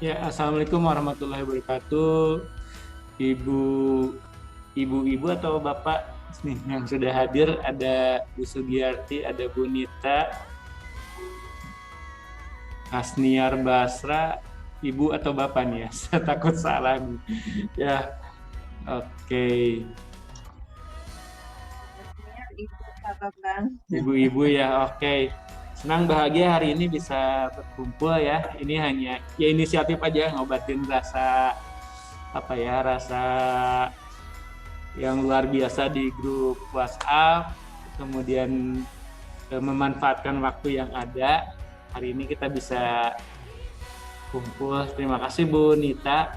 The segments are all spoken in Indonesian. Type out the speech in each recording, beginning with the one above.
Ya, Assalamualaikum warahmatullahi wabarakatuh. Ibu, ibu-ibu atau bapak nih yang sudah hadir, ada Bu Sugiyarti, ada Bu Nita, Hasniar Basra, ibu atau bapak nih ya? Saya takut salah nih. Ya, oke. Ibu Pak Bang. Ibu-ibu ya, oke. Senang bahagia hari ini bisa berkumpul ya. Ini hanya ya inisiatif aja ngobatin rasa apa ya, rasa yang luar biasa di grup WhatsApp, kemudian memanfaatkan waktu yang ada. Hari ini kita bisa kumpul. Terima kasih Bu Nita,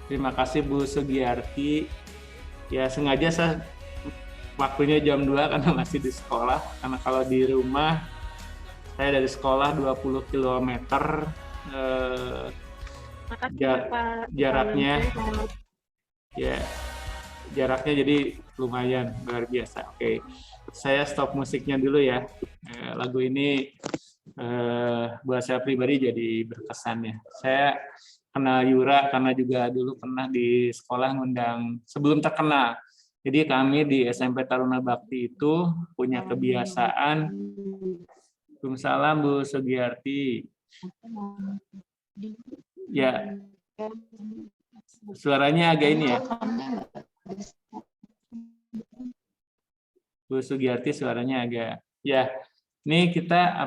terima kasih Bu Sugiyarti. Ya sengaja saya waktunya jam 2 karena masih di sekolah. Karena kalau di rumah saya dari sekolah 20 km. Jaraknya ya jaraknya jadi lumayan luar biasa. Oke, saya stop musiknya dulu ya. Lagu ini buat saya pribadi jadi berkesan ya. Saya kenal Yura karena juga dulu pernah di sekolah ngundang sebelum terkenal. Jadi kami di SMP Taruna Bakti itu punya kebiasaan. Waalaikumsalam Bu Sugiyarti. Ya, suaranya agak ini ya. Bu Sugiyarti suaranya agak ya. Ini kita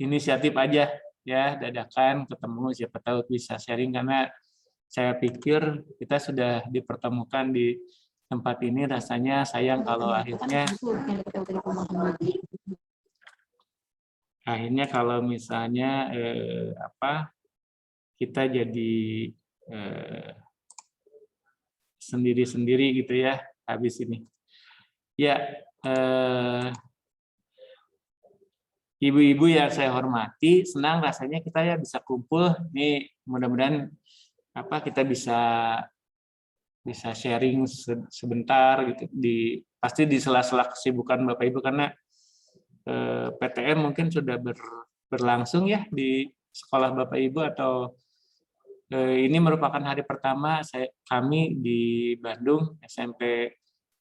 inisiatif aja ya, dadakan ketemu, siapa tahu bisa sharing karena saya pikir kita sudah dipertemukan di tempat ini, rasanya sayang kalau akhirnya kalau misalnya kita jadi sendiri-sendiri gitu ya habis ini. Ya, ibu-ibu yang saya hormati, senang rasanya kita ya bisa kumpul. Nih mudah-mudahan kita bisa sharing sebentar gitu pasti di sela-sela kesibukan Bapak Ibu karena PTM mungkin sudah berlangsung ya di sekolah Bapak Ibu atau ini merupakan hari pertama kami di Bandung SMP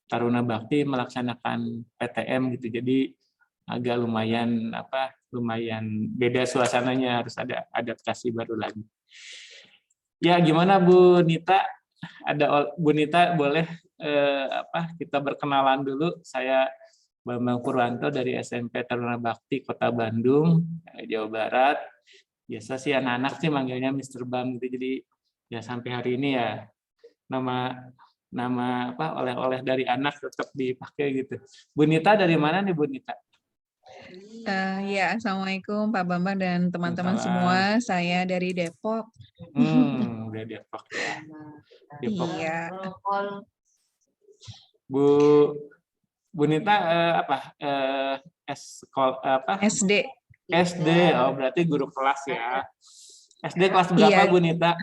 Taruna Bakti melaksanakan PTM gitu. Jadi agak lumayan beda suasananya, harus ada adaptasi baru lagi. Ya, gimana Bu Nita? Bu Nita boleh kita berkenalan dulu. Saya Bambang Purwanto dari SMP Taruna Bakti Kota Bandung, Jawa Barat. Biasa sih anak-anak sih manggilnya Mr. Bam gitu. Jadi ya sampai hari ini ya nama oleh-oleh dari anak tetap dipakai gitu. Bu Nita dari mana nih Bu Nita? Ya, Assalamualaikum Pak Bambang dan teman-teman semua. Saya dari Depok. Dari Depok ya. Depok. Iya. Bu Nita SD. SD. Oh, berarti guru kelas ya. SD kelas berapa Bu Nita?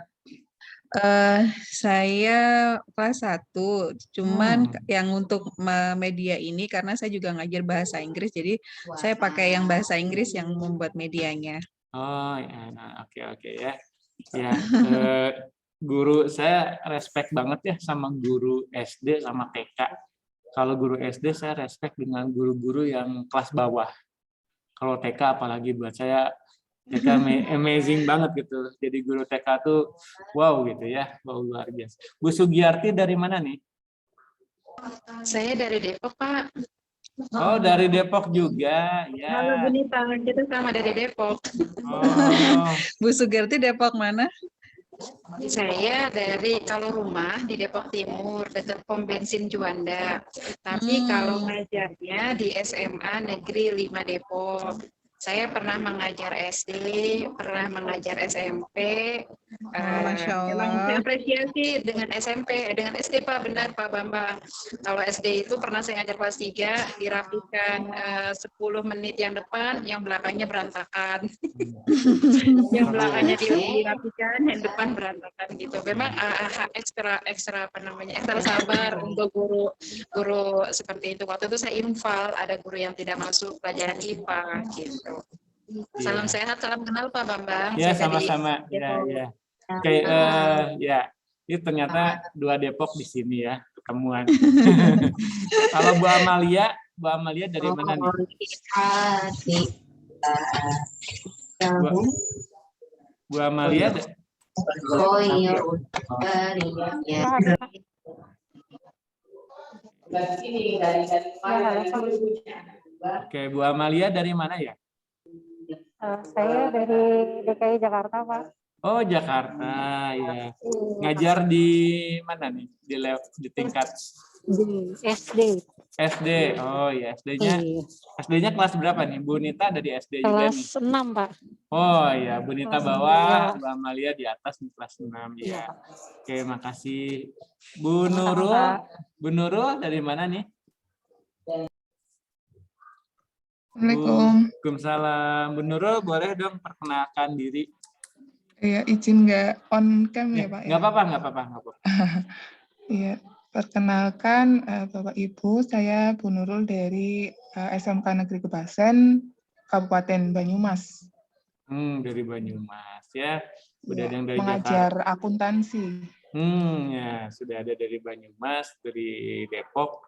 Saya kelas 1, cuman yang untuk media ini karena saya juga ngajar bahasa Inggris, jadi saya pakai yang bahasa Inggris yang membuat medianya. Oh ya, oke ya. Ya, guru saya respect banget ya sama guru SD sama TK. Kalau guru SD saya respect dengan guru-guru yang kelas bawah. Kalau TK apalagi buat saya TK amazing banget gitu. Jadi guru TK tuh wow gitu ya, wow luar biasa. Bu Sugiyarti dari mana nih? Saya dari Depok, Pak. Oh, dari Depok juga. Ya. Halo Bu Nita, kita sama dari Depok. Oh. Bu Sugiyarti Depok mana? Saya dari kalau rumah di Depok Timur, dekat pom bensin Juanda. Tapi kalau ngajarnya di SMA Negeri 5 Depok. Saya pernah mengajar SD, pernah mengajar SMP. Masya Allah. Emang saya apresiasi dengan dengan SD Pak, benar Pak Bambang. Kalau SD itu pernah saya ngajar kelas 3, dirapikan 10 menit yang depan, yang belakangnya berantakan. Yang belakangnya dirapikan, yang depan berantakan gitu. Memang ekstra sabar untuk guru seperti itu. Waktu itu saya infal, ada guru yang tidak masuk pelajaran IPA gitu. Salam sehat, salam kenal Pak Bambang. Ya, Saya dari sama-sama. Ya, Depok. ya. Oke, ya. Ini ternyata dua Depok di sini ya, ketemuan. Kalau Bu Amalia dari mana nih? Bu Amalia Oh iya, ya. Oke, Bu Amalia dari mana ya? Saya dari DKI Jakarta, Pak. Oh, Jakarta, ya. Ngajar di mana nih? Di tingkat Di SD. SD. Oh, ya, SD-nya Iya. SD-nya kelas berapa nih? Bu Nita dari SD juga nih. Kelas 6, Pak. Oh, ya, Bu Nita Kelas bawah, 6, Bu Amalia di atas nih kelas 6 Iya, ya. Pak. Oke, makasih. Bu Sama-sama, Nurul, Pak. Bu Nurul dari mana nih? Assalamualaikum. Waalaikumsalam. Bu Nurul, boleh dong perkenalkan diri? Iya, izin nggak on cam ya, Pak? Nggak apa-apa, nggak apa-apa. Iya, perkenalkan Bapak Ibu, saya Bu Nurul dari SMK Negeri Kebasen, Kabupaten Banyumas. Dari Banyumas ya. Udah Iya, ada yang dari mengajar Jakarta. akuntansi. Ya, sudah ada dari Banyumas, dari Depok.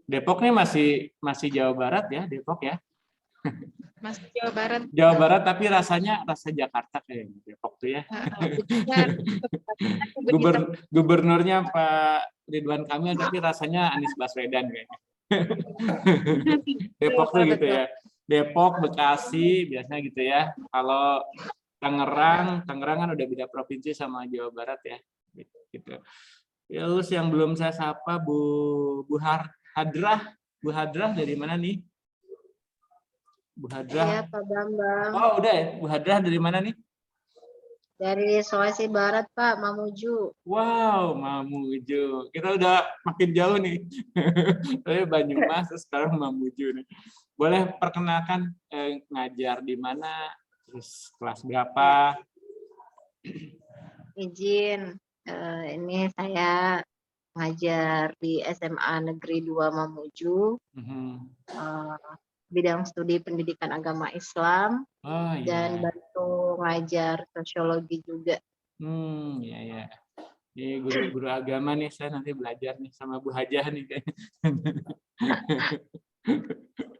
Depok nih masih Jawa Barat ya, Depok ya. Mas Jawa Barat. Jawa Barat tapi rasanya rasa Jakarta kayaknya Depok tuh ya. Gubernurnya Pak Ridwan Kamil tapi rasanya Anies Baswedan kayaknya. Depok tuh gitu ya. Depok, Bekasi biasanya gitu ya. Kalau Tangerang kan udah beda provinsi sama Jawa Barat ya. Gitu. Ya, terus yang belum saya sapa Bu Hadrah. Bu Hadrah dari mana nih? Bu Hadrah. Iya, Pak Bambang. Oh, udah ya. Bu Hadrah dari mana nih? Dari Sulawesi Barat, Pak, Mamuju. Wow, Mamuju. Kita udah makin jauh nih. Saya Banyumas, sekarang Mamuju nih. Boleh perkenalkan ngajar di mana? Terus kelas berapa? Izin, ini saya ngajar di SMA Negeri 2 Mamuju. Bidang studi pendidikan agama Islam. Oh, dan bantu ngajar sosiologi juga. Ya. Ini guru-guru agama nih, saya nanti belajar nih sama Bu Hajah nih kayaknya.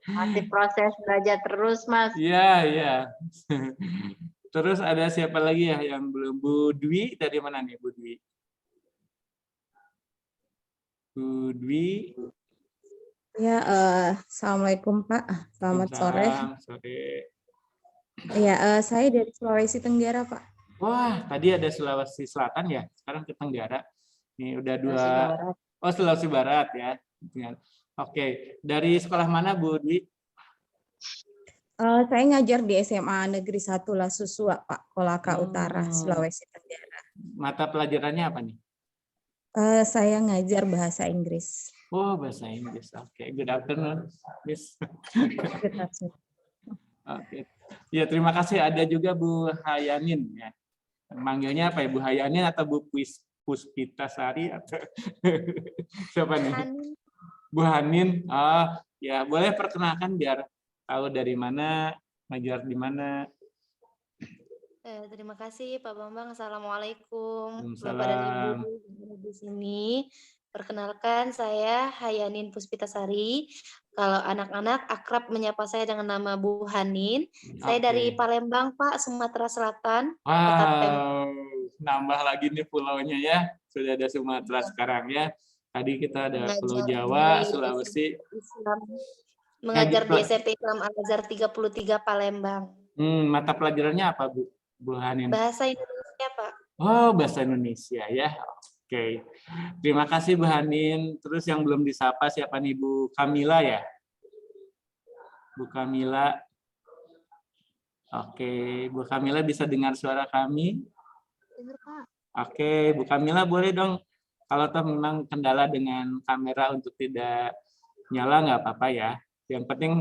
Masih proses belajar terus, Mas. Iya. Terus ada siapa lagi ya yang belum? Bu Dwi dari mana nih, Bu Dwi? Bu Dwi. Ya, Assalamualaikum Pak. Selamat sore. Sore. Ya, saya dari Sulawesi Tenggara, Pak. Wah, tadi ada Sulawesi Selatan ya, sekarang ke Tenggara. Ini udah dua. Oh, Sulawesi Barat ya. Oke, dari sekolah mana Bu Dwi? Saya ngajar di SMA Negeri 1 Lasusua, Pak, Kolaka Utara, Sulawesi Tenggara. Mata pelajarannya apa nih? Saya ngajar bahasa Inggris. Oh, bahasa Inggris. Oke, good afternoon, Miss. Oke. Ya, terima kasih. Ada juga Bu Hayanin ya. Manggilnya apa ya, Bu Hayanin atau Bu Puspitasari atau siapa nih? Bu Hanin. Oh, ya, boleh perkenalkan biar tahu dari mana, ngajar di mana. Terima kasih Pak Bambang. Assalamualaikum Waalaikumsalam. Bapak dan Ibu di sini. Perkenalkan, saya Hayanin Puspitasari. Kalau anak-anak akrab menyapa saya dengan nama Bu Hanin. Saya dari Palembang, Pak, Sumatera Selatan. Wow, nambah lagi nih pulaunya ya. Sudah ada Sumatera sekarang ya. Tadi kita ada Pulau Jawa, Sulawesi. Mengajar di SMP Islam Al-Azhar 33 Palembang. Mata pelajarannya apa, Bu Hanin? Bahasa Indonesia, Pak. Oh, bahasa Indonesia ya. Oke. Terima kasih Bu Hanin. Terus yang belum disapa siapa nih, Bu Kamila ya? Bu Kamila. Oke, Bu Kamila bisa dengar suara kami? Dengar, Pak. Oke, Bu Kamila boleh dong. Kalau toh memang kendala dengan kamera untuk tidak nyala nggak apa-apa ya. Yang penting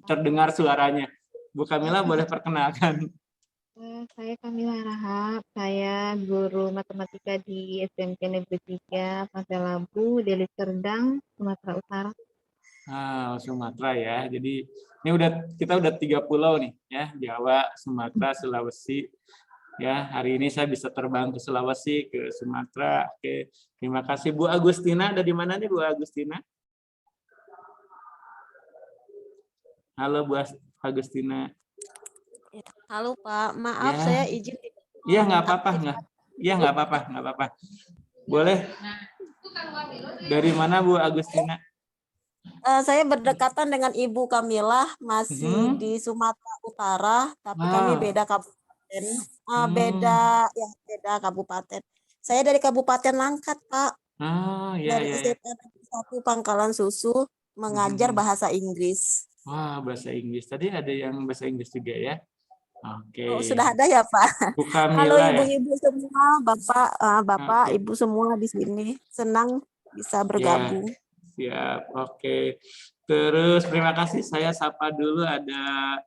terdengar suaranya. Bu Kamila boleh perkenalkan. Saya Kamila Rahab, saya guru matematika di SMP Negeri 3 Pasir Labu, Deli Serdang, Sumatera Utara. Sumatera ya. Jadi ini kita udah 3 pulau nih ya, Jawa, Sumatera, Sulawesi. Ya, hari ini saya bisa terbang ke Sulawesi, ke Sumatera. Oke, terima kasih Bu Agustina. Ada di mana nih Bu Agustina? Halo Bu Agustina. Halo Pak, maaf Ya. saya izin. Iya, nggak apa-apa, nggak apa-apa. Boleh. Dari mana Bu Agustina? Saya berdekatan dengan Ibu Kamilah, masih di Sumatera Utara, tapi kami beda kabupaten. Beda kabupaten. Saya dari Kabupaten Langkat, Pak. Dari SMP 1 Pangkalan Susu, mengajar bahasa Inggris. Wah, bahasa Inggris. Tadi ada yang bahasa Inggris juga ya? Oke. Oh, sudah ada ya, Pak? Bu Kamila, halo ibu-ibu semua, bapak, ibu semua di sini. Senang bisa bergabung. Siap, oke. Terus terima kasih, saya sapa dulu ada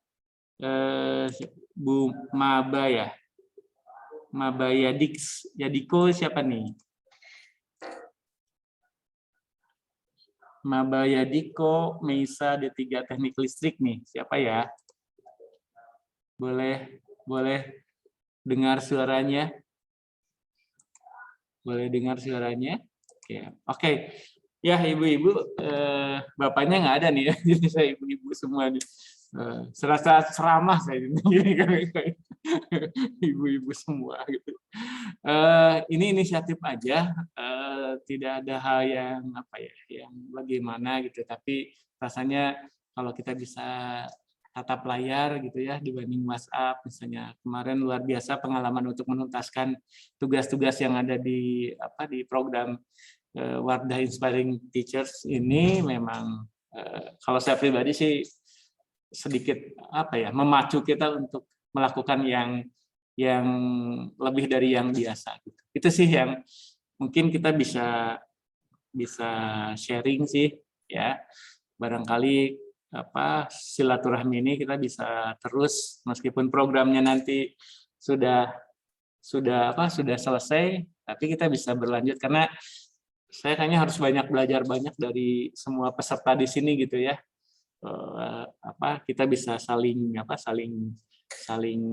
Bu Maba ya. Maba Yadiko siapa nih? Maba Yadiko Meisa D3 Teknik Listrik nih. Siapa ya? Boleh dengar suaranya? Boleh dengar suaranya? Oke. Ya, ibu-ibu, bapaknya nggak ada nih ya, jadi saya ibu-ibu semua nih. Serasa ceramah saya ini, ibu-ibu semua gitu. Ini inisiatif aja, tidak ada hal yang yang bagaimana gitu, tapi rasanya kalau kita bisa tatap layar gitu ya dibanding WhatsApp misalnya, kemarin luar biasa pengalaman untuk menuntaskan tugas-tugas yang ada di program Wardah Inspiring Teachers ini. Memang kalau saya pribadi sih sedikit memacu kita untuk melakukan yang lebih dari yang biasa gitu. Itu sih yang mungkin kita bisa sharing sih ya. Barangkali silaturahmi ini kita bisa terus meskipun programnya nanti sudah selesai, tapi kita bisa berlanjut karena saya kayaknya harus belajar banyak dari semua peserta di sini gitu ya. Kita bisa saling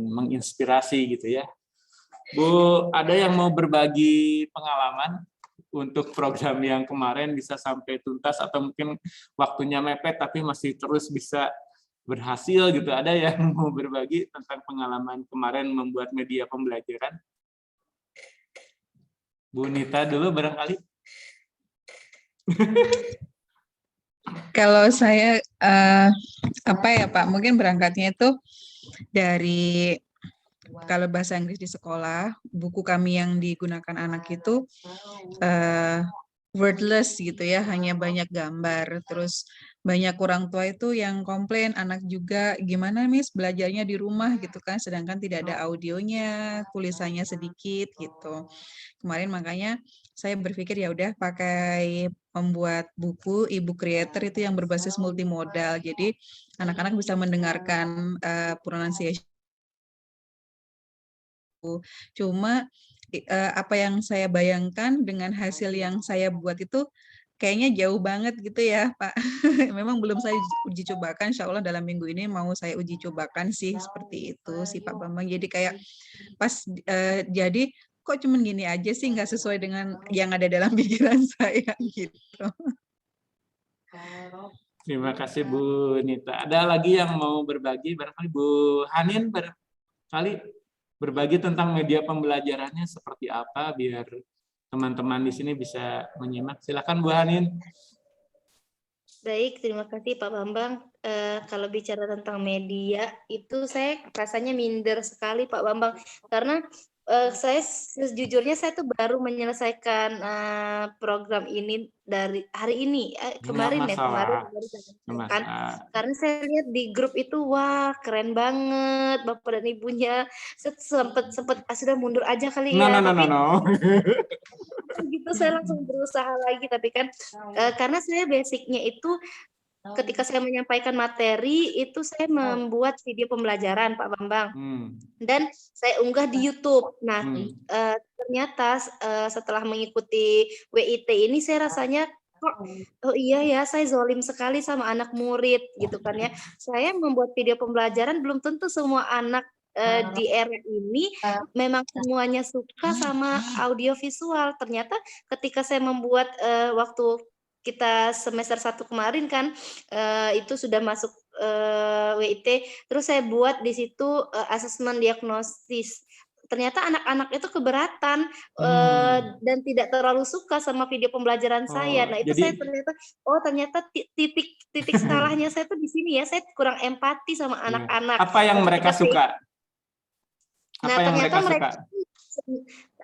menginspirasi gitu ya. Bu, ada yang mau berbagi pengalaman untuk program yang kemarin bisa sampai tuntas atau mungkin waktunya mepet tapi masih terus bisa berhasil gitu? Ada yang mau berbagi tentang pengalaman kemarin membuat media pembelajaran? Bu Nita dulu barangkali. Kalau saya Pak, mungkin berangkatnya itu dari kalau bahasa Inggris di sekolah, buku kami yang digunakan anak itu wordless gitu ya, hanya banyak gambar. Terus banyak orang tua itu yang komplain, anak juga gimana Miss belajarnya di rumah gitu kan, sedangkan tidak ada audionya, tulisannya sedikit gitu. Kemarin makanya saya berpikir ya udah pakai membuat buku e-book creator itu yang berbasis multimodal. Jadi anak-anak bisa mendengarkan pronunciation. Cuma apa yang saya bayangkan dengan hasil yang saya buat itu kayaknya jauh banget gitu ya Pak. Memang belum saya uji cobakan, insya Allah dalam minggu ini mau saya uji cobakan sih, seperti itu sih Pak Bambang. Jadi kayak pas jadi kok cuman gini aja sih, nggak sesuai dengan yang ada dalam pikiran saya gitu. Terima kasih Bu Nita. Ada lagi yang mau berbagi? Barangkali Bu Hanin barangkali berbagi tentang media pembelajarannya seperti apa biar teman-teman di sini bisa menyimak. Silakan Bu Hanin. Baik, terima kasih Pak Bambang. Kalau bicara tentang media, itu saya rasanya minder sekali Pak Bambang. Karena saya sejujurnya saya tuh baru menyelesaikan program ini dari hari ini, kemarin baru kan. Karena saya lihat di grup itu, wah keren banget Bapak dan Ibunya. Sempat sudah mundur aja kali ya. No. Gitu saya langsung berusaha lagi, tapi kan karena saya basicnya itu ketika saya menyampaikan materi itu saya membuat video pembelajaran Pak Bambang dan saya unggah di YouTube. Nah ternyata setelah mengikuti WIT ini saya rasanya kok, oh iya ya, saya zolim sekali sama anak murid gitu kan ya. Saya membuat video pembelajaran belum tentu semua anak di era ini memang semuanya suka sama audiovisual. Ternyata ketika saya membuat waktu kita semester 1 kemarin kan itu sudah masuk WIT, terus saya buat di situ asesmen diagnosis. Ternyata anak-anak itu keberatan dan tidak terlalu suka sama video pembelajaran saya. Nah, itu jadi- saya ternyata titik salahnya saya tuh di sini ya. Saya kurang empati sama anak-anak. Apa yang mereka suka? Nah, Apa yang ternyata mereka suka?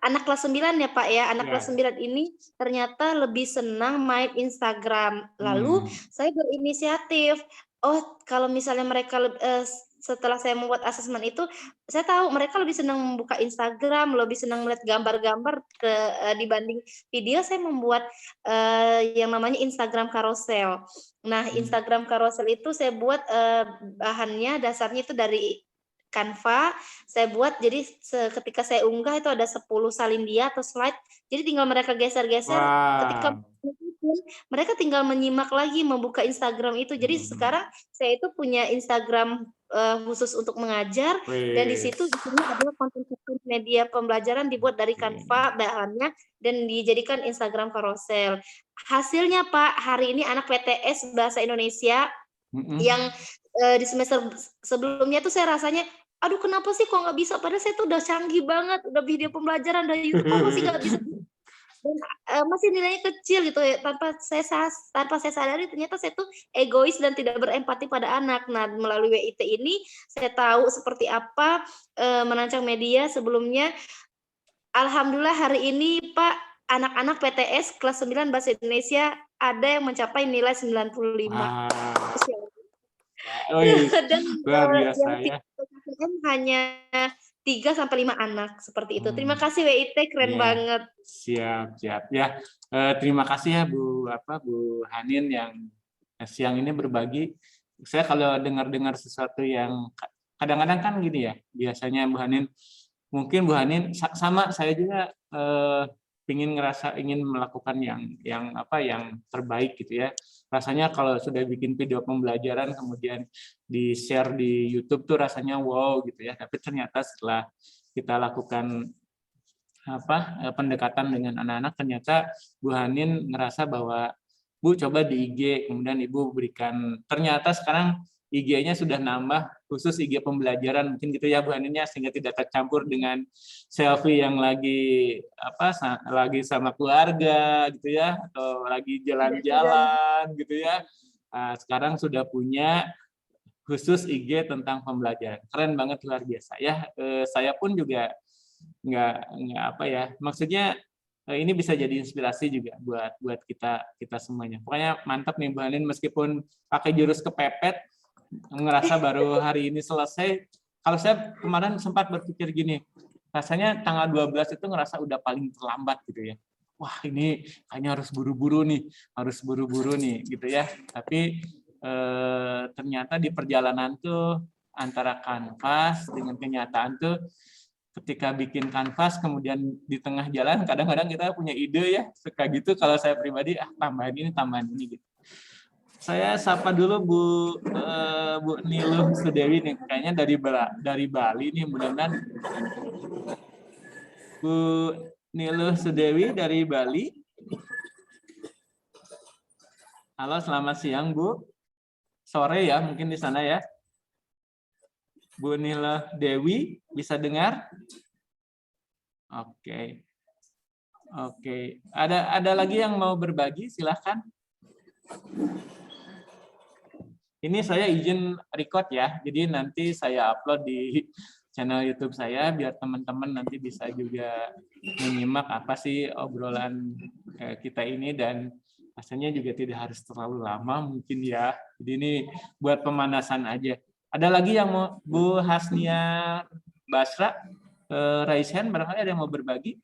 anak kelas 9 ya Pak ya, anak Ya. kelas 9 ini ternyata lebih senang main Instagram. Lalu saya berinisiatif, kalau misalnya mereka setelah saya membuat asesmen itu, saya tahu mereka lebih senang membuka Instagram, lebih senang melihat gambar-gambar dibanding video. Saya membuat yang namanya Instagram carousel. Nah, Instagram carousel itu saya buat bahannya, dasarnya itu dari Canva. Saya buat jadi ketika saya unggah itu ada 10 salin dia atau slide. Jadi tinggal mereka geser-geser. Ketika mereka tinggal menyimak lagi, membuka Instagram itu. Jadi sekarang saya itu punya Instagram khusus untuk mengajar, dan di situ adalah konten-konten media pembelajaran dibuat dari Canva bahannya dan dijadikan Instagram carousel. Hasilnya Pak, hari ini anak PTS Bahasa Indonesia yang di semester sebelumnya tuh saya rasanya, aduh kenapa sih kok nggak bisa, padahal saya tuh udah canggih banget, udah video pembelajaran dari YouTube, kok masih nggak bisa. Dan masih nilainya kecil gitu ya, tanpa saya sadari ternyata saya tuh egois dan tidak berempati pada anak. Nah, melalui WIT ini saya tahu seperti apa merancang media sebelumnya. Alhamdulillah hari ini Pak, anak-anak PTS kelas 9 Bahasa Indonesia ada yang mencapai nilai 95. Dan luar biasa ya. Hanya 3-5 anak seperti itu. Terima kasih WIT, keren banget. Siap ya. Terima kasih ya Bu Hanin yang siang ini berbagi. Saya kalau dengar sesuatu yang kadang-kadang kan gini ya, biasanya Bu Hanin, mungkin Bu Hanin sama saya juga ingin melakukan yang terbaik gitu ya. Rasanya kalau sudah bikin video pembelajaran kemudian di-share di YouTube tuh rasanya wow gitu ya. Tapi ternyata setelah kita lakukan pendekatan dengan anak-anak, ternyata Bu Hanin ngerasa bahwa Bu coba di IG, kemudian Ibu berikan, ternyata sekarang IG-nya sudah nambah khusus IG pembelajaran, mungkin gitu ya Bu Haninnya, sehingga tidak tercampur dengan selfie yang lagi sama keluarga gitu ya, atau lagi jalan-jalan gitu ya. Nah, sekarang sudah punya khusus IG tentang pembelajaran. Keren banget, luar biasa ya. Saya pun juga maksudnya ini bisa jadi inspirasi juga buat kita semuanya. Pokoknya mantap nih Bu Hanin, meskipun pakai jurus kepepet, ngerasa baru hari ini selesai. Kalau saya kemarin sempat berpikir gini, rasanya tanggal 12 itu ngerasa udah paling terlambat gitu ya. Wah, ini kayaknya harus buru-buru nih gitu ya. Tapi ternyata di perjalanan tuh antara kanvas dengan kenyataan tuh, ketika bikin kanvas kemudian di tengah jalan kadang-kadang kita punya ide ya, suka gitu. Kalau saya pribadi tambahin ini gitu. Saya sapa dulu Bu Niluh Sudewi nih, kayaknya dari Bali nih, mudah-mudahan. Bu Niluh Sudewi dari Bali. Halo, selamat siang Bu. Sore ya mungkin di sana ya. Bu Niluh Dewi, bisa dengar? Oke. Ada lagi yang mau berbagi? Silahkan. Ini saya izin record ya, jadi nanti saya upload di channel YouTube saya biar teman-teman nanti bisa juga menyimak apa sih obrolan kita ini, dan rasanya juga tidak harus terlalu lama mungkin ya. Jadi ini buat pemanasan aja. Ada lagi yang mau? Bu Hasnia Basra, raise hand, barangkali ada yang mau berbagi?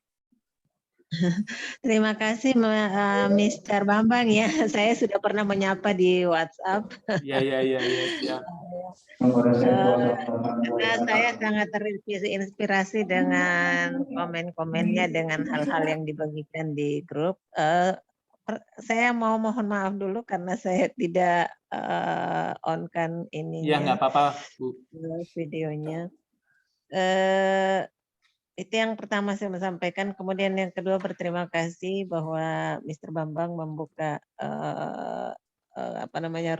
Terima kasih Mr. Bambang ya. Saya sudah pernah menyapa di WhatsApp. Iya. Siap. Karena saya sangat terinspirasi dengan komen-komennya, dengan hal-hal yang dibagikan di grup. Saya mau mohon maaf dulu karena saya tidak on-kan Ya, ininya nggak apa-apa, Bu. videonya. Itu yang pertama saya mau sampaikan. Kemudian yang kedua berterima kasih bahwa Mr. Bambang membuka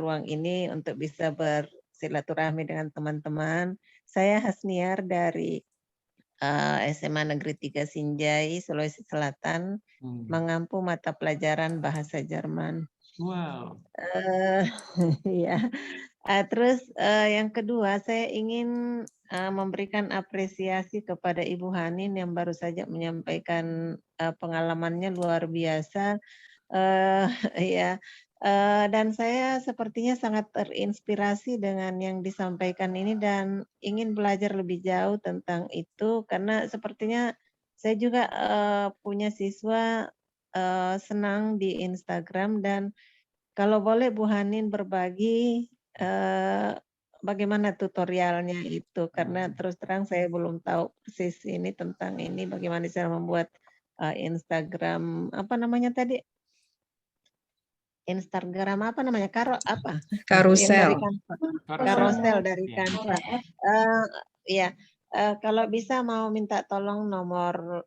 ruang ini untuk bisa bersilaturahmi dengan teman-teman. Saya Hasniar dari SMA Negeri 3 Sinjai, Sulawesi Selatan, mengampu mata pelajaran bahasa Jerman. Wow. Ya. Terus yang kedua saya ingin memberikan apresiasi kepada Ibu Hanin yang baru saja menyampaikan pengalamannya luar biasa. Ya. Dan saya sepertinya sangat terinspirasi dengan yang disampaikan ini dan ingin belajar lebih jauh tentang itu karena sepertinya saya juga punya siswa senang di Instagram dan kalau boleh Bu Hanin berbagi bagaimana tutorialnya itu karena terus terang saya belum tahu persis ini tentang ini bagaimana cara membuat Instagram apa namanya tadi? Instagram apa namanya? Karusel. Karusel dari Canva. Ya, kalau bisa mau minta tolong nomor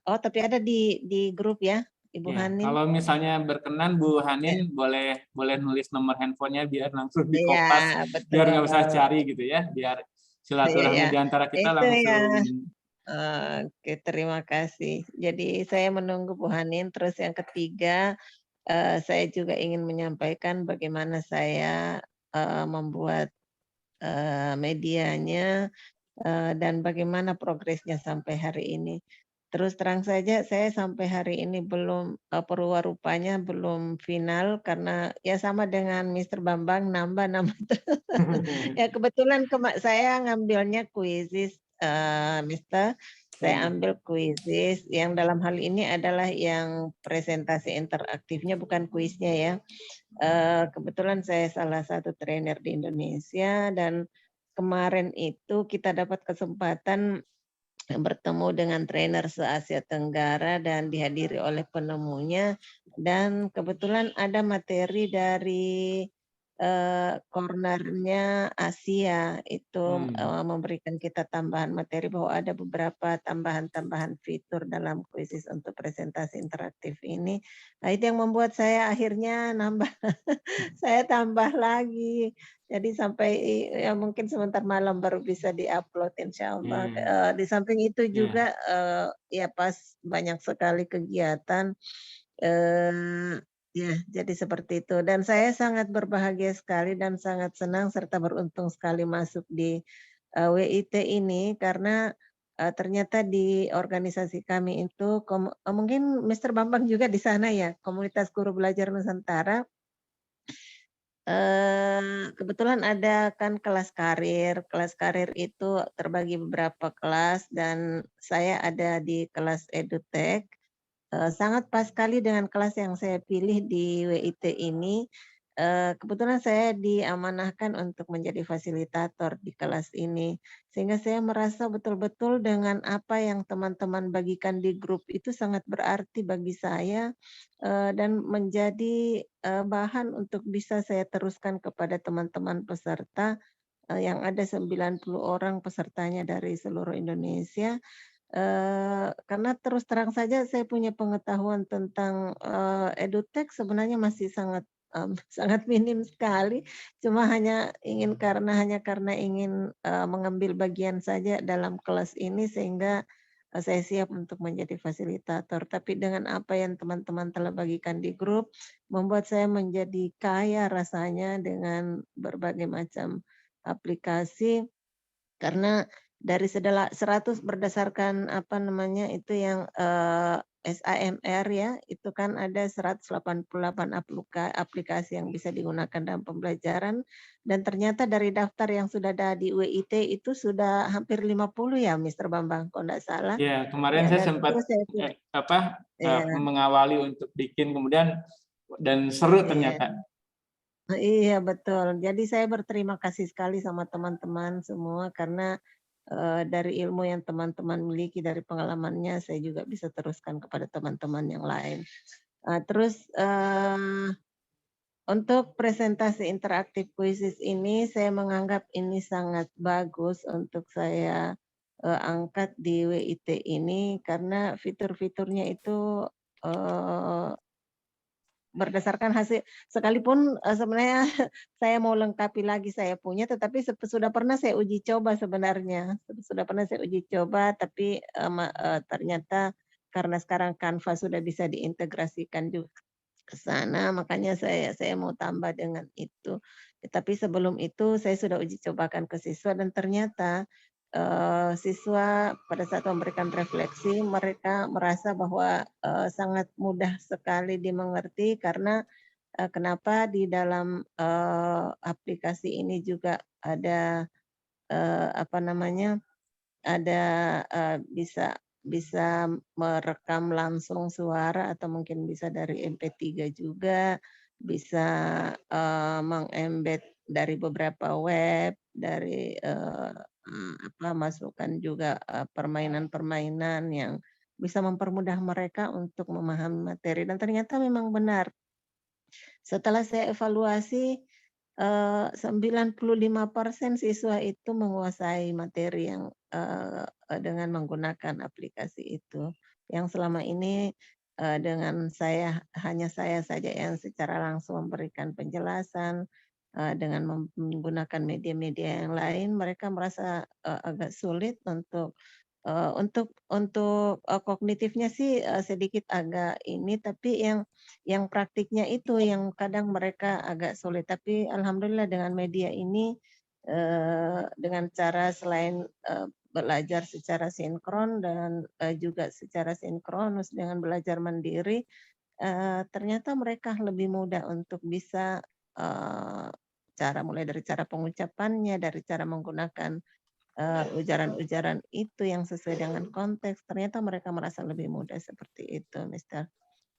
tapi ada di grup ya, Ibu Hanin. Kalau misalnya berkenan Bu Hanin boleh nulis nomor handphonenya biar langsung di kopas, biar nggak usah cari gitu ya, biar silaturahmi di antara kita langsung. Oke, terima kasih. Jadi saya menunggu Bu Hanin. Terus yang ketiga, saya juga ingin menyampaikan bagaimana saya membuat medianya dan bagaimana progresnya sampai hari ini. Terus terang saja saya sampai hari ini belum perwarupanya belum final karena ya sama dengan Mr. Bambang nambah ya kebetulan saya ngambilnya kuisis Mr. Saya ambil kuisis yang dalam hal ini adalah yang presentasi interaktifnya bukan kuisnya ya. Kebetulan saya salah satu trainer di Indonesia dan kemarin itu kita dapat kesempatan bertemu dengan trainer se-Asia Tenggara dan dihadiri oleh penemunya dan kebetulan ada materi dari cornernya Asia itu memberikan kita tambahan materi bahwa ada beberapa tambahan fitur dalam kuisis untuk presentasi interaktif ini. Nah, itu yang membuat saya akhirnya nambah, saya tambah lagi. Jadi sampai ya mungkin sebentar malam baru bisa diupload insya Allah. Di samping itu juga ya pas banyak sekali kegiatan. Ya, jadi seperti itu. Dan saya sangat berbahagia sekali dan sangat senang serta beruntung sekali masuk di WIT ini karena ternyata di organisasi kami itu mungkin Mr. Bambang juga di sana ya, Komunitas Guru Belajar Nusantara. Kebetulan ada kan kelas karir itu terbagi beberapa kelas dan saya ada di kelas edutech. Sangat pas sekali dengan kelas yang saya pilih di WIT ini. Kebetulan saya diamanahkan untuk menjadi fasilitator di kelas ini. Sehingga saya merasa betul-betul dengan apa yang teman-teman bagikan di grup itu sangat berarti bagi saya dan menjadi bahan untuk bisa saya teruskan kepada teman-teman peserta yang ada 90 orang pesertanya dari seluruh Indonesia. Karena terus terang saja saya punya pengetahuan tentang edutech sebenarnya masih sangat sangat minim sekali. Cuma hanya karena ingin mengambil bagian saja dalam kelas ini sehingga saya siap untuk menjadi fasilitator. Tapi dengan apa yang teman-teman telah bagikan di grup membuat saya menjadi kaya rasanya dengan berbagai macam aplikasi karena dari 100 berdasarkan apa namanya itu yang SAMR ya, itu kan ada 188 aplikasi yang bisa digunakan dalam pembelajaran dan ternyata dari daftar yang sudah ada di WIT itu sudah hampir 50 ya Mr. Bambang kalau tidak salah. Ya, kemarin saya sempat mengawali untuk bikin kemudian dan seru ternyata. Iya betul. Jadi saya berterima kasih sekali sama teman-teman semua karena dari ilmu yang teman-teman miliki dari pengalamannya saya juga bisa teruskan kepada teman-teman yang lain. Terus untuk presentasi interaktif kuisis ini saya menganggap ini sangat bagus untuk saya angkat di WIT ini karena fitur-fiturnya itu berdasarkan hasil, sekalipun sebenarnya saya mau lengkapi lagi saya punya, tetapi sudah pernah saya uji coba sebenarnya, sudah pernah saya uji coba, tapi ternyata karena sekarang Canva sudah bisa diintegrasikan juga ke sana, makanya saya mau tambah dengan itu. Tapi sebelum itu saya sudah uji cobakan ke siswa dan ternyata siswa pada saat memberikan refleksi mereka merasa bahwa sangat mudah sekali dimengerti karena kenapa di dalam aplikasi ini juga ada apa namanya, ada bisa merekam langsung suara atau mungkin bisa dari MP3 juga, bisa mengembed dari beberapa web, dari masukkan juga permainan-permainan yang bisa mempermudah mereka untuk memahami materi dan ternyata memang benar. Setelah saya evaluasi 95% siswa itu menguasai materi yang dengan menggunakan aplikasi itu. Yang selama ini dengan hanya saya saja yang secara langsung memberikan penjelasan, dengan menggunakan media-media yang lain, mereka merasa agak sulit untuk kognitifnya sih sedikit agak ini, tapi yang praktiknya itu yang kadang mereka agak sulit. Tapi alhamdulillah dengan media ini, dengan cara selain belajar secara sinkron dan juga secara sinkronus dengan belajar mandiri, ternyata mereka lebih mudah untuk bisa mulai dari cara pengucapannya, dari cara menggunakan ujaran-ujaran itu yang sesuai dengan konteks, ternyata mereka merasa lebih mudah seperti itu, Mister.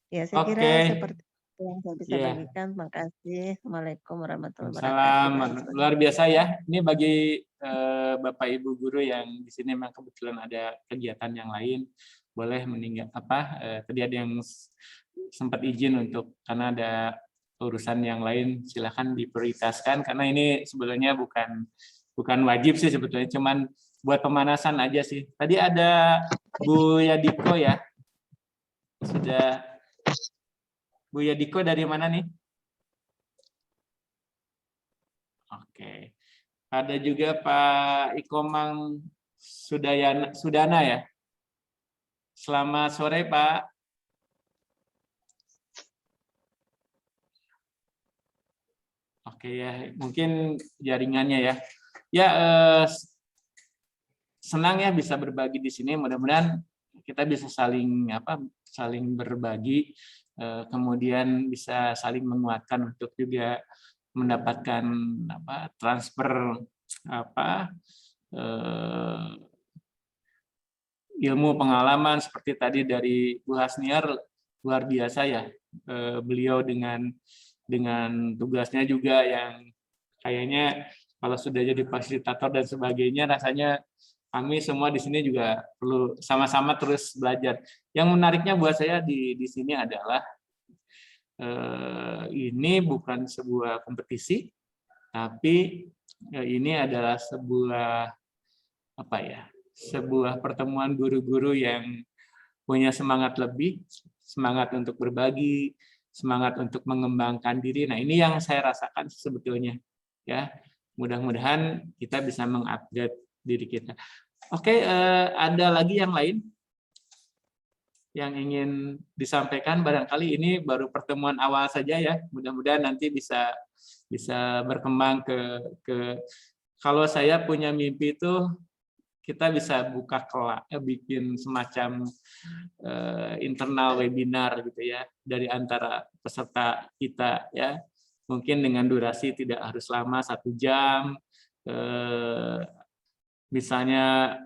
Ya, saya kira seperti itu yang saya bisa bagikan. Terima kasih. Assalamualaikum warahmatullahi wabarakatuh. Luar biasa ya. Ini bagi Bapak Ibu guru yang di sini memang kebetulan ada kegiatan yang lain, boleh tadi ada yang sempat izin untuk karena ada urusan yang lain, silakan diprioritaskan karena ini sebetulnya bukan wajib sih sebetulnya, cuman buat pemanasan aja sih. Tadi ada Bu Yadiko ya. Sudah Bu Yadiko dari mana nih? Oke. Ada juga Pak Ikomang Sudana ya. Selamat sore, Pak. Oke ya, mungkin jaringannya ya. Ya, senang ya bisa berbagi di sini. Mudah-mudahan kita bisa saling berbagi, kemudian bisa saling menguatkan untuk juga mendapatkan transfer ilmu pengalaman seperti tadi dari Bu Hasniar, luar biasa ya. Beliau dengan tugasnya juga yang kayaknya kalau sudah jadi fasilitator dan sebagainya, rasanya kami semua di sini juga perlu sama-sama terus belajar. Yang menariknya buat saya di sini adalah ini bukan sebuah kompetisi, tapi ini adalah sebuah pertemuan guru-guru yang punya semangat lebih, semangat untuk berbagi, semangat untuk mengembangkan diri. Nah, ini yang saya rasakan sebetulnya ya. Mudah-mudahan kita bisa mengupgrade diri kita. Oke, ada lagi yang lain yang ingin disampaikan? Barangkali ini baru pertemuan awal saja ya. Mudah-mudahan nanti bisa berkembang ke kalau saya punya mimpi itu kita bisa buka bikin semacam internal webinar gitu ya dari antara peserta kita ya. Mungkin dengan durasi tidak harus lama 1 jam, misalnya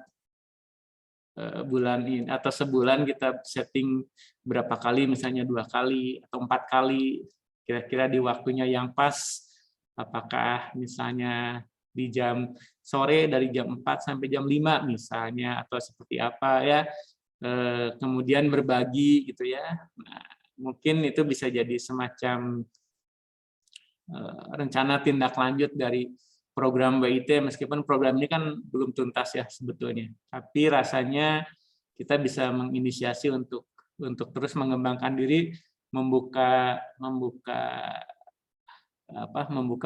bulan ini atau sebulan kita setting berapa kali, misalnya 2 kali atau 4 kali, kira-kira di waktunya yang pas, apakah misalnya di jam sore dari jam 4 sampai jam 5 misalnya, atau seperti apa ya, kemudian berbagi gitu ya. Nah, mungkin itu bisa jadi semacam rencana tindak lanjut dari program BIT, meskipun program ini kan belum tuntas ya sebetulnya. Tapi rasanya kita bisa menginisiasi untuk terus mengembangkan diri, membuka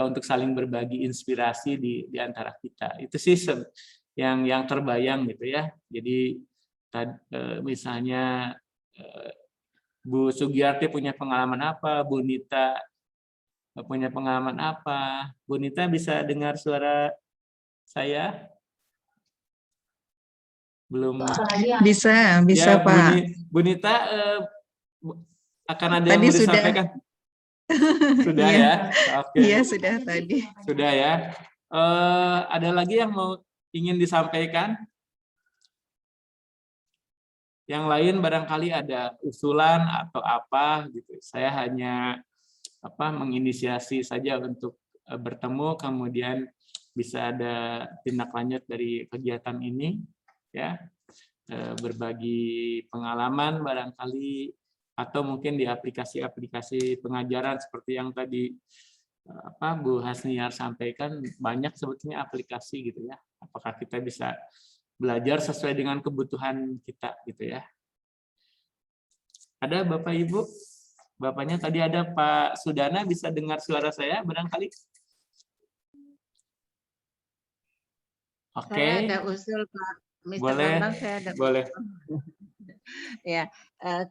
untuk saling berbagi inspirasi di antara kita. Itu sih yang terbayang gitu ya. Jadi misalnya Bu Sugiyarti punya pengalaman apa, Bu Nita punya pengalaman apa. Bu Nita bisa dengar suara saya? Belum. Bisa Ya, Pak. Bu Nita akan ada yang Tadi mau sudah. disampaikan? Sudah Iya. ya? Oke. Iya, sudah tadi. Sudah ya. Ada lagi yang ingin disampaikan? Yang lain barangkali ada usulan atau apa gitu. Saya hanya menginisiasi saja untuk bertemu, kemudian bisa ada tindak lanjut dari kegiatan ini, ya, berbagi pengalaman barangkali, atau mungkin di aplikasi-aplikasi pengajaran seperti yang tadi Bu Hasniar sampaikan, banyak sebetulnya aplikasi gitu ya. Apakah kita bisa belajar sesuai dengan kebutuhan kita gitu ya. Ada Bapak Ibu? Bapaknya tadi ada Pak Sudana, bisa dengar suara saya barangkali? Oke. Saya ada usul Pak Mr. Boleh. Bambang, saya ada Boleh. Ya,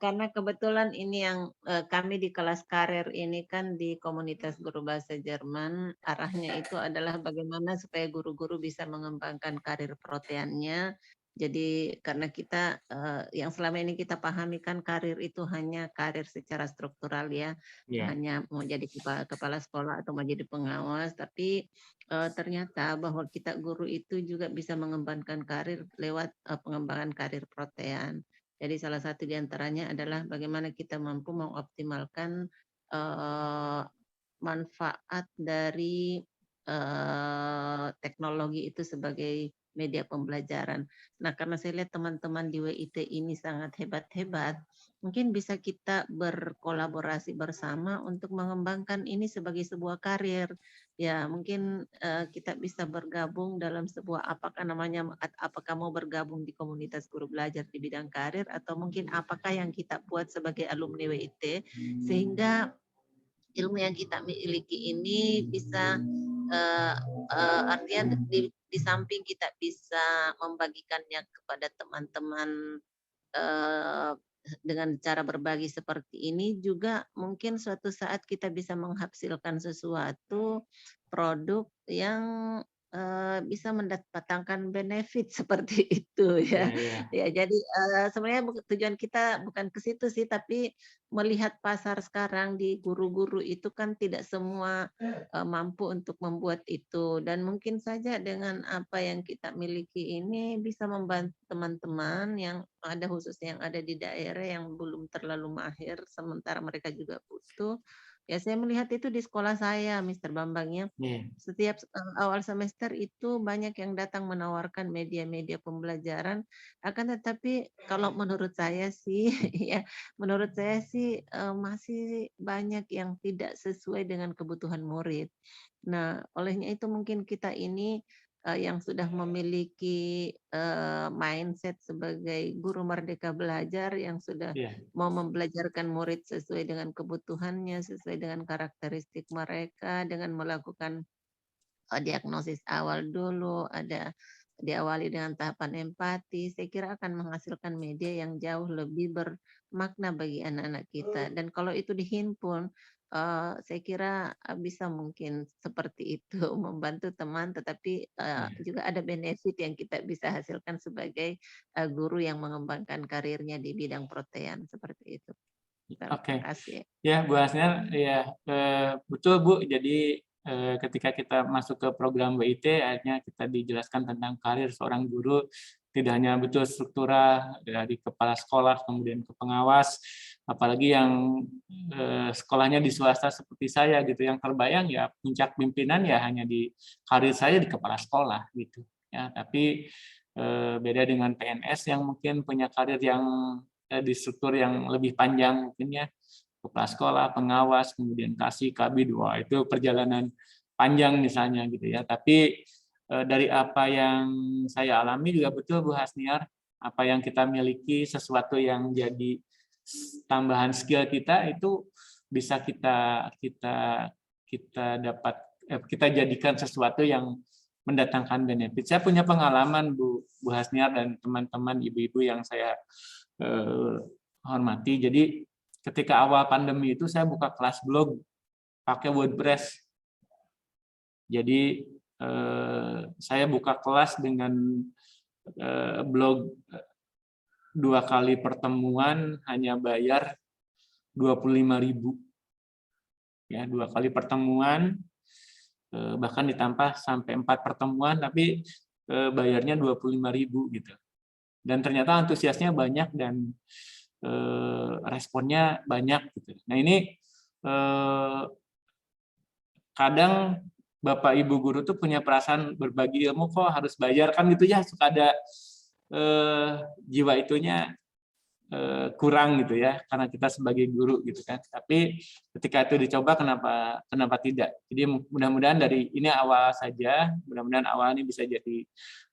karena kebetulan ini yang kami di kelas karir ini kan di komunitas guru bahasa Jerman, arahnya itu adalah bagaimana supaya guru-guru bisa mengembangkan karir proteannya. Jadi karena kita yang selama ini kita pahami kan karir itu hanya karir secara struktural ya, hanya mau jadi kepala sekolah atau mau jadi pengawas, tapi ternyata bahwa kita guru itu juga bisa mengembangkan karir lewat pengembangan karir protean. Jadi salah satu di antaranya adalah bagaimana kita mampu mengoptimalkan manfaat dari teknologi itu sebagai media pembelajaran. Nah, karena saya lihat teman-teman di WIT ini sangat hebat-hebat, mungkin bisa kita berkolaborasi bersama untuk mengembangkan ini sebagai sebuah karir. Ya, mungkin kita bisa bergabung dalam sebuah apakah mau bergabung di komunitas guru belajar di bidang karir, atau mungkin apakah yang kita buat sebagai alumni WIT sehingga ilmu yang kita miliki ini bisa artinya di samping kita bisa membagikannya kepada teman-teman dengan cara berbagi seperti ini, juga mungkin suatu saat kita bisa menghasilkan sesuatu produk yang bisa mendatangkan benefit seperti itu ya. Ya, jadi sebenarnya tujuan kita bukan ke situ sih, tapi melihat pasar sekarang di guru-guru itu kan tidak semua mampu untuk membuat itu, dan mungkin saja dengan apa yang kita miliki ini bisa membantu teman-teman yang ada, khususnya yang ada di daerah yang belum terlalu mahir, sementara mereka juga butuh. Ya, saya melihat itu di sekolah saya, Mr. Bambang ya. Setiap awal semester itu banyak yang datang menawarkan media-media pembelajaran. Akan tetapi kalau menurut saya sih, ya, menurut saya sih masih banyak yang tidak sesuai dengan kebutuhan murid. Nah, olehnya itu mungkin kita ini yang sudah memiliki mindset sebagai guru merdeka belajar yang sudah mau membelajarkan murid sesuai dengan kebutuhannya, sesuai dengan karakteristik mereka, dengan melakukan diagnosis awal dulu, diawali dengan tahapan empati, saya kira akan menghasilkan media yang jauh lebih bermakna bagi anak-anak kita. Dan kalau itu dihimpun, saya kira bisa mungkin seperti itu, membantu teman, tetapi juga ada benefit yang kita bisa hasilkan sebagai guru yang mengembangkan karirnya di bidang protean seperti itu. Oke. Terima kasih. Ya, Bu Hasniar, ya betul Bu. Jadi ketika kita masuk ke program WIT, akhirnya kita dijelaskan tentang karir seorang guru, tidak hanya betul struktural dari kepala sekolah kemudian ke pengawas, apalagi yang sekolahnya di swasta seperti saya gitu, yang terbayang ya puncak pimpinan ya hanya di karir saya di kepala sekolah gitu ya. Tapi beda dengan PNS yang mungkin punya karir yang di struktur yang lebih panjang mungkin ya, kepala sekolah, pengawas, kemudian kasih, kabid, wah itu perjalanan panjang misalnya gitu ya. Tapi dari apa yang saya alami juga betul Bu Hasniar, apa yang kita miliki, sesuatu yang jadi tambahan skill kita itu bisa kita jadikan sesuatu yang mendatangkan benefit. Saya punya pengalaman Bu Hasniar dan teman-teman ibu-ibu yang saya hormati. Jadi ketika awal pandemi itu saya buka kelas blog pakai WordPress. Jadi saya buka kelas dengan blog 2 kali pertemuan hanya bayar 25.000. Ya, 2 kali pertemuan bahkan ditambah sampai 4 pertemuan tapi bayarnya 25.000 gitu. Dan ternyata antusiasnya banyak dan responnya banyak gitu. Nah, ini kadang Bapak Ibu guru tuh punya perasaan berbagi ilmu kok harus bayar kan gitu ya, suka ada jiwa itunya kurang gitu ya karena kita sebagai guru gitu kan. Tapi ketika itu dicoba kenapa tidak. Jadi mudah-mudahan dari ini awal saja, mudah-mudahan awal ini bisa jadi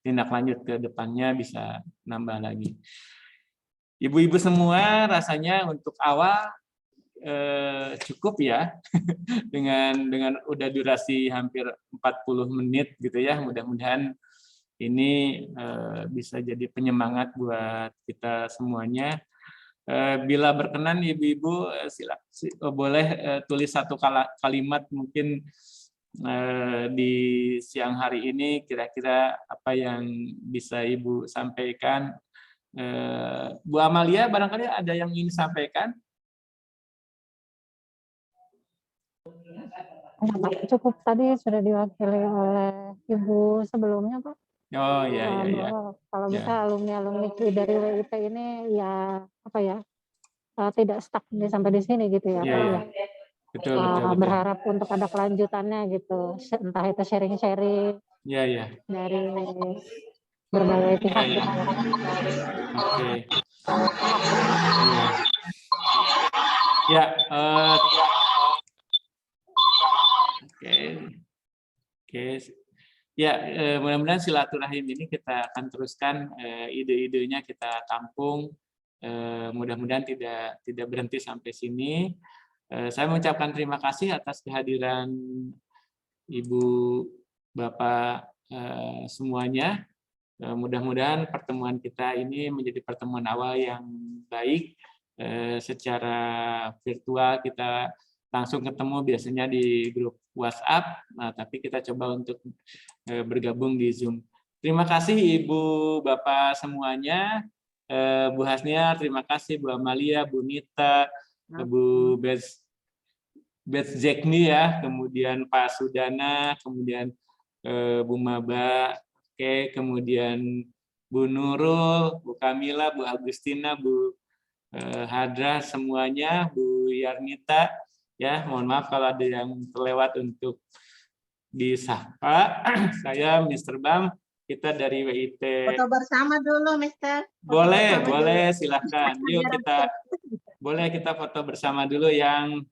tindak lanjut ke depannya bisa nambah lagi. Ibu-ibu semua rasanya untuk awal cukup ya dengan udah durasi hampir 40 menit gitu ya. Mudah-mudahan ini bisa jadi penyemangat buat kita semuanya. Bila berkenan ibu-ibu boleh tulis satu kalimat mungkin di siang hari ini kira-kira apa yang bisa ibu sampaikan. Bu Amalia barangkali ada yang ingin disampaikan? Cukup tadi sudah diwakili oleh Ibu sebelumnya, Pak. Oh iya iya. Kalau bisa alumni-alumni dari WIT ini ya apa ya tidak stuck sampai di sini gitu ya, Pak ya. Betul. Berharap untuk ada kelanjutannya gitu, entah itu sharing-sharing. Dari berbagai pihak. Oke. Ya. Oke. Ya, mudah-mudahan silaturahim ini kita akan teruskan, ide-idenya kita tampung. Mudah-mudahan tidak berhenti sampai sini. Saya mengucapkan terima kasih atas kehadiran Ibu, Bapak semuanya. Mudah-mudahan pertemuan kita ini menjadi pertemuan awal yang baik. Secara virtual kita langsung ketemu biasanya di grup WhatsApp, tapi kita coba untuk bergabung di Zoom. Terima kasih Ibu, Bapak semuanya. Bu Hasniar, terima kasih Bu Amalia, Bu Nita, Bu Betzekni ya, kemudian Pak Sudana, kemudian Bu Maba, kemudian Bu Nurul, Bu Kamila, Bu Agustina, Bu Hadra semuanya, Bu Yarnita, ya mohon maaf kalau ada yang terlewat untuk disapa. Saya Mr. Bam, kita dari WIT. Foto bersama dulu, Mister. Boleh, silahkan. Yuk kita foto bersama dulu yang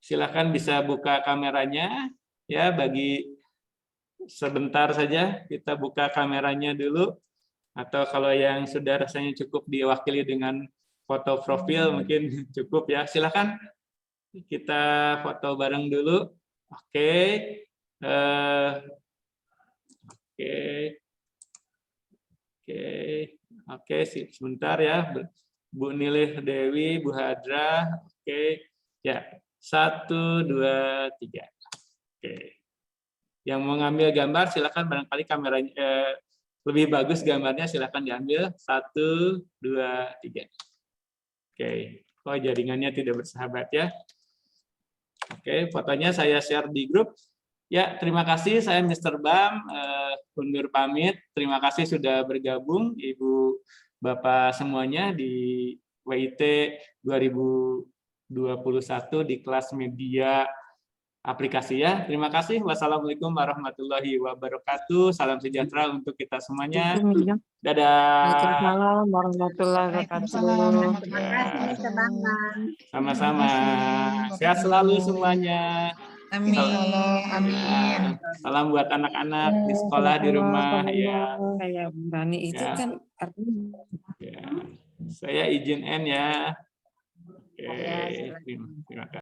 silahkan bisa buka kameranya ya, bagi sebentar saja kita buka kameranya dulu, atau kalau yang sudah rasanya cukup diwakili dengan foto profil mungkin cukup ya, silahkan kita foto bareng dulu. Oke, sebentar ya, Bu Nilih Dewi, Bu Hadra. Oke, ya 1, 2, 3. Oke, yang mau ngambil gambar silakan, barangkali kameranya lebih bagus gambarnya, silakan diambil. 1, 2, 3. Oke, kok jaringannya tidak bersahabat ya. Oke, fotonya saya share di grup. Ya, terima kasih. Saya Mr. Bam, undur pamit. Terima kasih sudah bergabung, Ibu, Bapak semuanya di WIT 2021 di kelas media aplikasi ya. Terima kasih. Wassalamualaikum warahmatullahi wabarakatuh. Salam sejahtera untuk kita semuanya. Dadah. Waalaikumsalam warahmatullahi wabarakatuh. Terima kasih Mr. Bambang. Sama-sama. Sehat selalu semuanya. Amin. Amin. Salam buat anak-anak di sekolah, di rumah ya. Kayak berani itu Ya. kan artinya Ya. Saya izin N ya. Oke, terima kasih.